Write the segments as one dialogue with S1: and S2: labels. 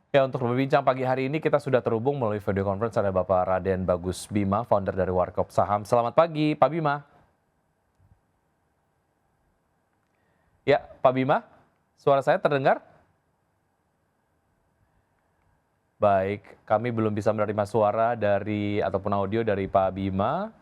S1: Ya, untuk berbincang pagi hari ini kita sudah terhubung melalui video conference ada Bapak Raden Bagus Bima, founder dari Warkop Saham. Selamat pagi, Pak Bima. Ya, Pak Bima, suara saya terdengar? Baik, kami belum bisa menerima suara dari ataupun audio dari Pak Bima.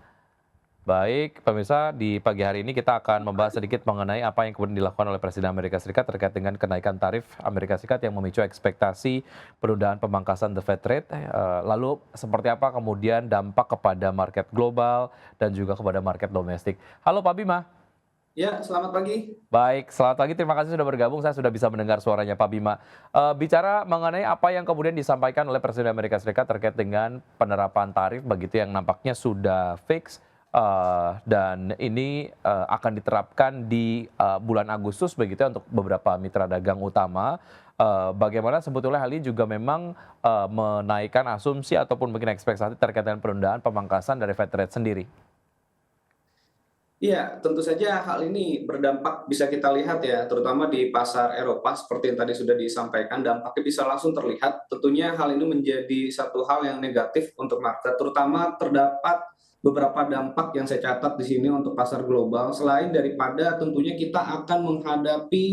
S1: Baik, pemirsa, di pagi hari ini kita akan membahas sedikit mengenai apa yang kemudian dilakukan oleh Presiden Amerika Serikat terkait dengan kenaikan tarif Amerika Serikat yang memicu ekspektasi penundaan pemangkasan the Fed rate. Lalu seperti apa kemudian dampak kepada market global dan juga kepada market domestik. Halo Pak Bima.
S2: Ya, selamat pagi.
S1: Baik, selamat pagi. Terima kasih sudah bergabung. Saya sudah bisa mendengar suaranya Pak Bima. Bicara mengenai apa yang kemudian disampaikan oleh Presiden Amerika Serikat terkait dengan penerapan tarif begitu yang nampaknya sudah fix dan ini akan diterapkan di bulan Agustus begitu ya untuk beberapa mitra dagang utama. Bagaimana sebetulnya hal ini juga memang menaikkan asumsi ataupun mungkin ekspektasi terkait dengan penundaan pemangkasan dari Fed rate sendiri.
S2: Iya, tentu saja hal ini berdampak bisa kita lihat ya, terutama di pasar Eropa seperti yang tadi sudah disampaikan, dampaknya bisa langsung terlihat. Tentunya hal ini menjadi satu hal yang negatif untuk market, terutama terdapat beberapa dampak yang saya catat di sini untuk pasar global. Selain daripada tentunya kita akan menghadapi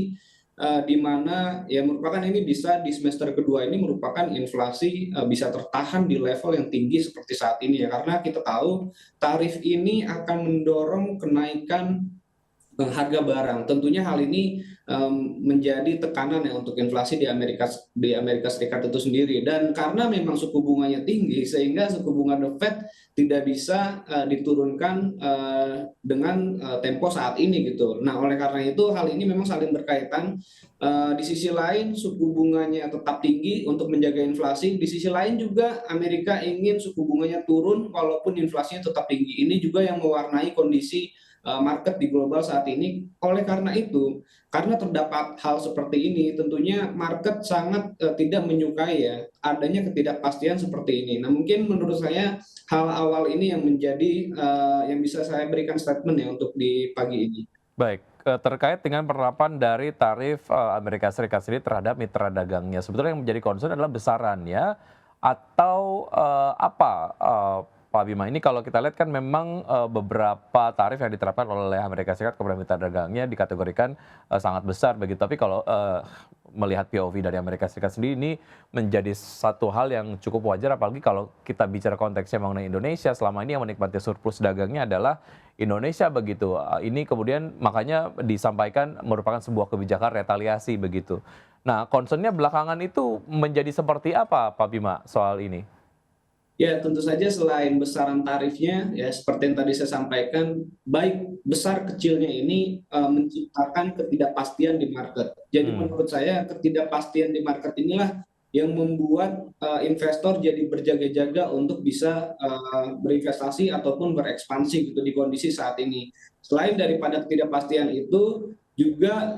S2: di mana ya merupakan ini bisa di semester kedua ini merupakan inflasi bisa tertahan di level yang tinggi seperti saat ini ya, karena kita tahu tarif ini akan mendorong kenaikan harga barang. Tentunya hal ini menjadi tekanan ya untuk inflasi di Amerika Serikat itu sendiri. Dan karena memang suku bunganya tinggi, sehingga suku bunga The Fed tidak bisa diturunkan dengan tempo saat ini gitu. Nah, oleh karena itu hal ini memang saling berkaitan. Di sisi lain suku bunganya tetap tinggi untuk menjaga inflasi. Di sisi lain juga Amerika ingin suku bunganya turun walaupun inflasinya tetap tinggi. Ini juga yang mewarnai kondisi market di global saat ini. Oleh karena itu, karena terdapat hal seperti ini, tentunya market sangat tidak menyukai ya adanya ketidakpastian seperti ini. Nah, mungkin menurut saya hal awal ini yang menjadi yang bisa saya berikan statement ya untuk di pagi ini.
S1: Baik, terkait dengan penerapan dari tarif Amerika Serikat sendiri terhadap mitra dagangnya, sebetulnya yang menjadi concern adalah besarannya atau apa, Pak Bima? Ini kalau kita lihat kan memang beberapa tarif yang diterapkan oleh Amerika Serikat kepada mitra dagangnya dikategorikan sangat besar begitu. Tapi kalau melihat POV dari Amerika Serikat sendiri ini menjadi satu hal yang cukup wajar, apalagi kalau kita bicara konteksnya mengenai Indonesia, selama ini yang menikmati surplus dagangnya adalah Indonesia begitu. Ini kemudian makanya disampaikan merupakan sebuah kebijakan retaliasi begitu. Nah, concern-nya belakangan itu menjadi seperti apa Pak Bima soal ini?
S2: Ya, tentu saja selain besaran tarifnya, ya seperti yang tadi saya sampaikan, baik besar kecilnya ini menciptakan ketidakpastian di market. Jadi
S1: Hmm,
S2: menurut saya ketidakpastian di market inilah yang membuat investor jadi berjaga-jaga untuk bisa berinvestasi ataupun berekspansi gitu di kondisi saat ini. Selain daripada ketidakpastian itu, juga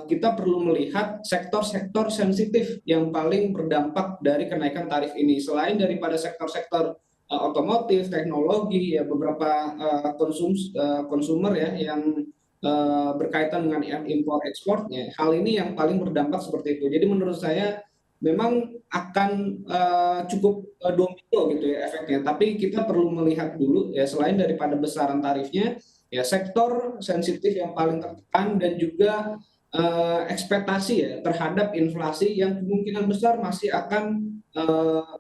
S2: kita perlu melihat sektor-sektor sensitif yang paling berdampak dari kenaikan tarif ini. Selain daripada sektor-sektor otomotif, teknologi, ya beberapa konsumer ya yang berkaitan dengan impor ekspornya. Hal ini yang paling berdampak seperti itu. Jadi menurut saya memang akan cukup domino gitu ya efeknya. Tapi kita perlu melihat dulu ya selain daripada besaran tarifnya, ya sektor sensitif yang paling tertekan dan juga ekspektasi ya terhadap inflasi yang kemungkinan besar masih akan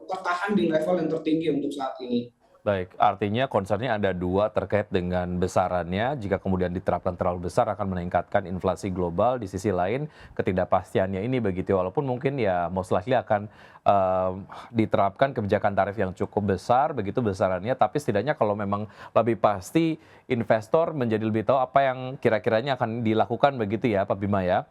S2: tertahan di level yang tertinggi untuk saat ini.
S1: baik, artinya concern-nya ada dua terkait dengan besarannya. Jika kemudian diterapkan terlalu besar akan meningkatkan inflasi global. Di sisi lain ketidakpastiannya ini begitu. Walaupun mungkin ya most likely akan diterapkan kebijakan tarif yang cukup besar begitu besarannya. Tapi setidaknya kalau memang lebih pasti investor menjadi lebih tahu apa yang kira-kiranya akan dilakukan begitu ya Pak Bima ya.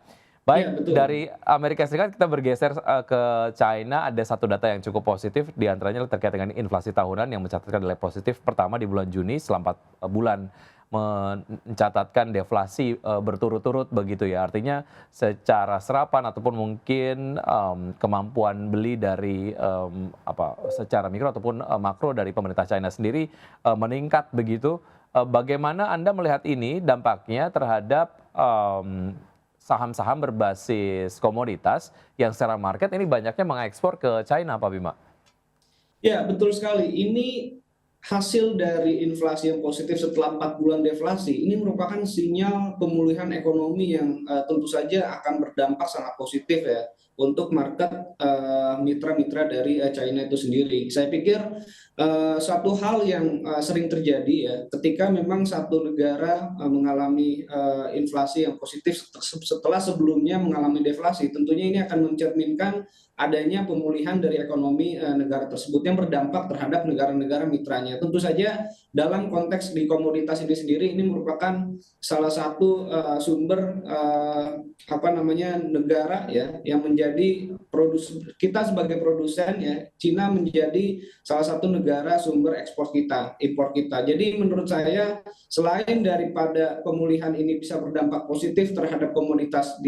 S2: Iya
S1: Baik,
S2: betul.
S1: dari Amerika Serikat kita bergeser ke China, ada satu data yang cukup positif, di antaranya terkait dengan inflasi tahunan yang mencatatkan nilai positif pertama di bulan Juni setelah 4 bulan mencatatkan deflasi berturut-turut begitu ya. Artinya secara serapan ataupun mungkin kemampuan beli dari secara mikro ataupun makro dari pemerintah China sendiri meningkat begitu. Bagaimana Anda melihat ini dampaknya terhadap saham-saham berbasis komoditas yang secara market ini banyaknya mengekspor ke China, Pak Bima.
S2: Ya, betul sekali. Ini hasil dari inflasi yang positif setelah 4 bulan deflasi. Ini merupakan sinyal pemulihan ekonomi yang tentu saja akan berdampak sangat positif ya untuk market mitra-mitra dari China itu sendiri. Saya pikir satu hal yang sering terjadi ya ketika memang satu negara mengalami inflasi yang positif setelah sebelumnya mengalami deflasi, tentunya ini akan mencerminkan adanya pemulihan dari ekonomi negara tersebut yang berdampak terhadap negara-negara mitranya. Tentu saja dalam konteks di komoditas ini sendiri ini merupakan salah satu sumber negara ya yang menjadi kita sebagai produsen ya. Cina menjadi salah satu negara sumber ekspor kita, impor kita. Jadi menurut saya selain daripada pemulihan ini bisa berdampak positif terhadap komoditas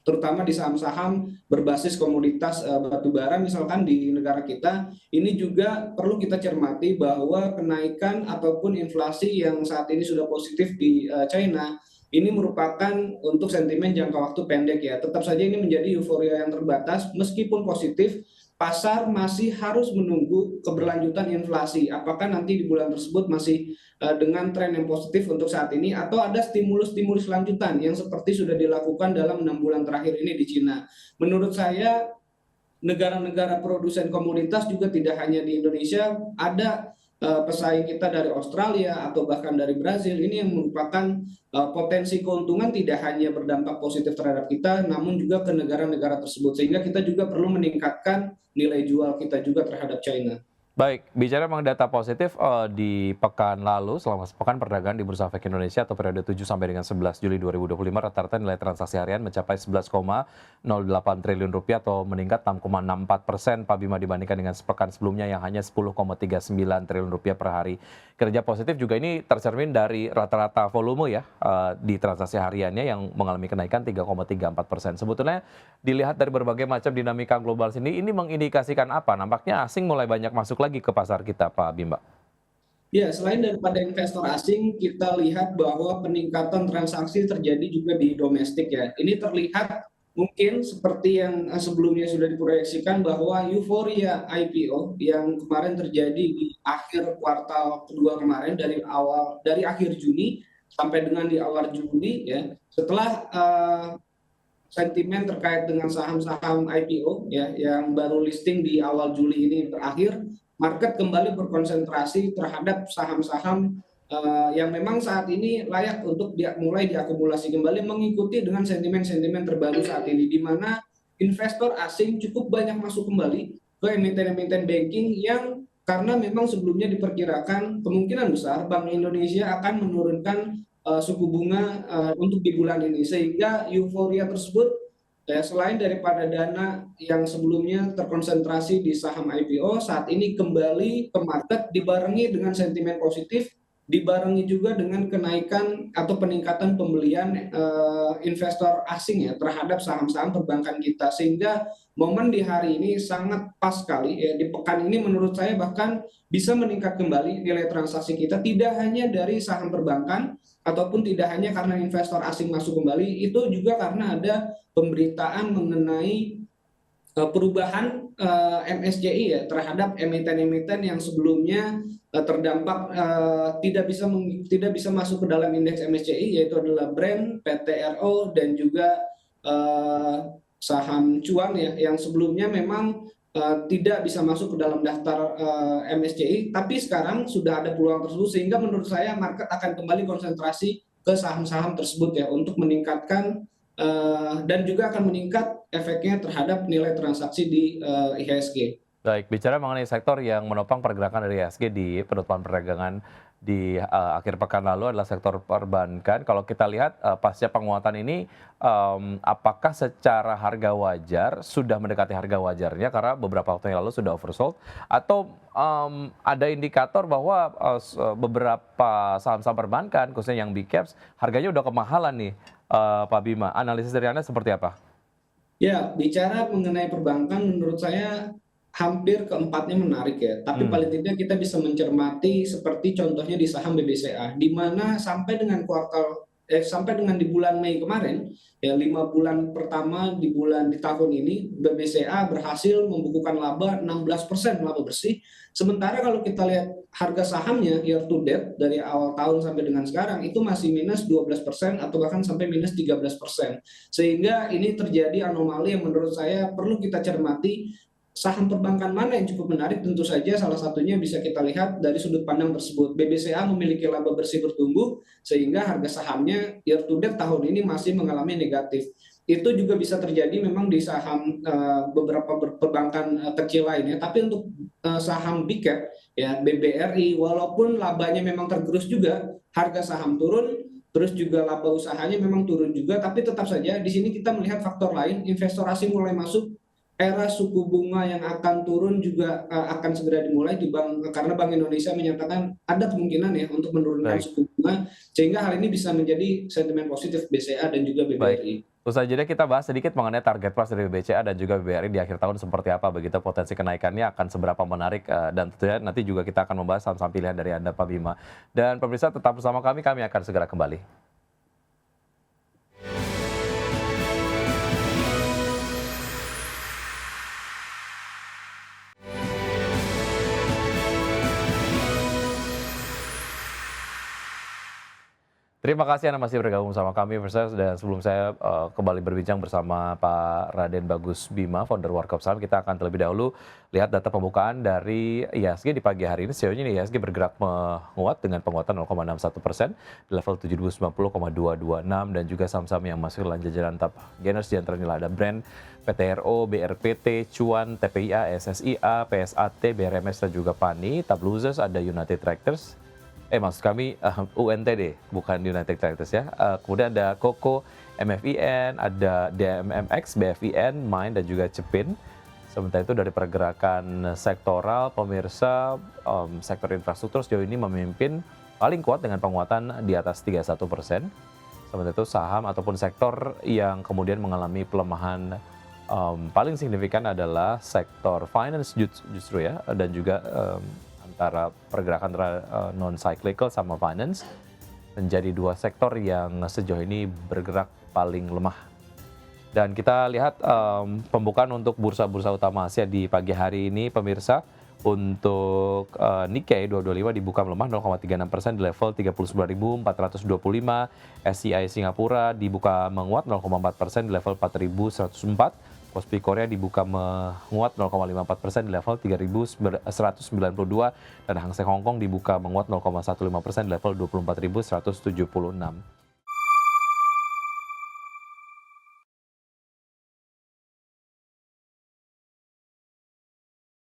S2: terutama di saham-saham berbasis komoditas batu bara misalkan di negara kita, ini juga perlu kita cermati bahwa kenaikan ataupun inflasi yang saat ini sudah positif di China ini merupakan untuk sentimen jangka waktu pendek ya. Tetap saja ini menjadi euforia yang terbatas, meskipun positif, pasar masih harus menunggu keberlanjutan inflasi. Apakah nanti di bulan tersebut masih dengan tren yang positif untuk saat ini, atau ada stimulus-stimulus lanjutan yang seperti sudah dilakukan dalam 6 bulan terakhir ini di Cina. Menurut saya negara-negara produsen komoditas juga tidak hanya di Indonesia, ada pesaing kita dari Australia atau bahkan dari Brazil ini yang merupakan potensi keuntungan tidak hanya berdampak positif terhadap kita, namun juga ke negara-negara tersebut, sehingga kita juga perlu meningkatkan nilai jual kita juga terhadap China.
S1: Baik, bicara mengenai data positif di pekan lalu, selama sepekan perdagangan di Bursa Efek Indonesia atau periode 7 sampai dengan 11 Juli 2025, rata-rata nilai transaksi harian mencapai 11,08 triliun rupiah atau meningkat 6,64% Pak Bima dibandingkan dengan sepekan sebelumnya yang hanya 10,39 triliun rupiah per hari. Kerja positif juga ini tercermin dari rata-rata volume ya di transaksi hariannya yang mengalami kenaikan 3,34%. Sebetulnya dilihat dari berbagai macam dinamika global sini, ini mengindikasikan apa? Nampaknya asing mulai banyak masuk lagi ke pasar kita, Pak Bima.
S2: Ya, selain daripada investor asing, kita lihat bahwa peningkatan transaksi terjadi juga di domestik ya. Ini terlihat mungkin seperti yang sebelumnya sudah diproyeksikan bahwa euforia IPO yang kemarin terjadi di akhir kuartal kedua kemarin dari akhir Juni sampai dengan di awal Juli ya. Setelah sentimen terkait dengan saham-saham IPO ya yang baru listing di awal Juli ini berakhir, market kembali berkonsentrasi terhadap saham-saham yang memang saat ini layak untuk mulai diakumulasi kembali mengikuti dengan sentimen-sentimen terbaru saat ini, di mana investor asing cukup banyak masuk kembali ke emiten-emiten banking yang karena memang sebelumnya diperkirakan kemungkinan besar Bank Indonesia akan menurunkan suku bunga untuk di bulan ini, sehingga euforia tersebut ya, selain daripada dana yang sebelumnya terkonsentrasi di saham IPO, saat ini kembali ke market dibarengi dengan sentimen positif, dibarengi juga dengan kenaikan atau peningkatan pembelian investor asing ya terhadap saham-saham perbankan kita, sehingga momen di hari ini sangat pas sekali ya. Di pekan ini menurut saya bahkan bisa meningkat kembali nilai transaksi kita, tidak hanya dari saham perbankan ataupun tidak hanya karena investor asing masuk kembali, itu juga karena ada pemberitaan mengenai perubahan MSCI ya terhadap emiten-emiten yang sebelumnya terdampak tidak bisa masuk ke dalam indeks MSCI, yaitu adalah Brand, PTRO, dan juga saham cuan ya yang sebelumnya memang tidak bisa masuk ke dalam daftar MSCI, tapi sekarang sudah ada peluang tersebut, sehingga menurut saya market akan kembali konsentrasi ke saham-saham tersebut ya untuk meningkatkan dan juga akan meningkat efeknya terhadap nilai transaksi di IHSG.
S1: Baik, bicara mengenai sektor yang menopang pergerakan dari IHSG di penutupan perdagangan di akhir pekan lalu adalah sektor perbankan. Kalau kita lihat pasca penguatan ini, apakah secara harga wajar sudah mendekati harga wajarnya karena beberapa waktu yang lalu sudah oversold, atau ada indikator bahwa beberapa saham-saham perbankan, khususnya yang big caps, harganya udah kemahalan nih, Pak Bima. Analisis dari Anda seperti apa?
S2: Ya, bicara mengenai perbankan, menurut saya hampir keempatnya menarik ya. Tapi paling tidak kita bisa mencermati seperti contohnya di saham BBCA, di mana sampai dengan kuartal sampai dengan di bulan Mei kemarin, ya 5 bulan pertama di tahun ini, BBCA berhasil membukukan laba 16% laba bersih. Sementara kalau kita lihat harga sahamnya year to date dari awal tahun sampai dengan sekarang itu masih minus 12% atau bahkan sampai minus 13%. Sehingga ini terjadi anomali yang menurut saya perlu kita cermati. Saham perbankan mana yang cukup menarik? Tentu saja salah satunya bisa kita lihat dari sudut pandang tersebut. BBCA memiliki laba bersih bertumbuh sehingga harga sahamnya year to date tahun ini masih mengalami negatif. Itu juga bisa terjadi memang di saham beberapa perbankan kecil lainnya. Tapi untuk saham big cap ya BBRI, walaupun labanya memang tergerus juga, harga saham turun, terus juga laba usahanya memang turun juga, tapi tetap saja di sini kita melihat faktor lain, investor asing mulai masuk, era suku bunga yang akan turun juga akan segera dimulai karena Bank Indonesia menyatakan ada kemungkinan ya untuk menurunkan
S1: Baik,
S2: suku bunga, sehingga hal ini bisa menjadi sentimen positif BCA dan juga
S1: baik.
S2: BBRI.
S1: Usai jeda kita bahas sedikit mengenai target pas dari BCA dan juga BBRI di akhir tahun seperti apa, begitu potensi kenaikannya akan seberapa menarik, dan tentunya nanti juga kita akan membahas saham-saham pilihan dari Anda Pak Bima. Dan pemirsa tetap bersama kami akan segera kembali. Terima kasih Anda masih bergabung sama kami, pemirsa. Dan sebelum saya kembali berbincang bersama Pak Raden Bagus Bima, founder Warkop Saham, kita akan terlebih dahulu lihat data pembukaan dari IHSG di pagi hari ini. Sejauh ini IHSG bergerak menguat dengan penguatan 0,61% di level 7.090,226, dan juga saham-saham yang masuk dalam jajaran top gainers di antaranya ada Brand, PTRO, BRPT, Cuan, TPIA, SSIA, PSAT, BRMS, dan juga PANI. Top losers ada United Tractors. Maksud kami UNTD, bukan United Tractors ya. Kemudian ada Koko, MFIN, ada DMMX, BFIN, Mind, dan juga Cepin. Sementara itu dari pergerakan sektoral, pemirsa, sektor infrastruktur sejauh ini memimpin paling kuat dengan penguatan di atas 31%. Sementara itu saham ataupun sektor yang kemudian mengalami pelemahan paling signifikan adalah sektor finance justru ya, dan juga antara pergerakan non-cyclical sama finance menjadi dua sektor yang sejauh ini bergerak paling lemah. Dan kita lihat pembukaan untuk bursa-bursa utama Asia di pagi hari ini, pemirsa. Untuk Nikkei 225 dibuka melemah 0,36% di level 39.425. SCI Singapura dibuka menguat 0,4% di level 4.104. Kospi Korea dibuka menguat 0,54% di level 3.192, dan Hang Seng Hong Kong dibuka menguat 0,15% di level 24.176.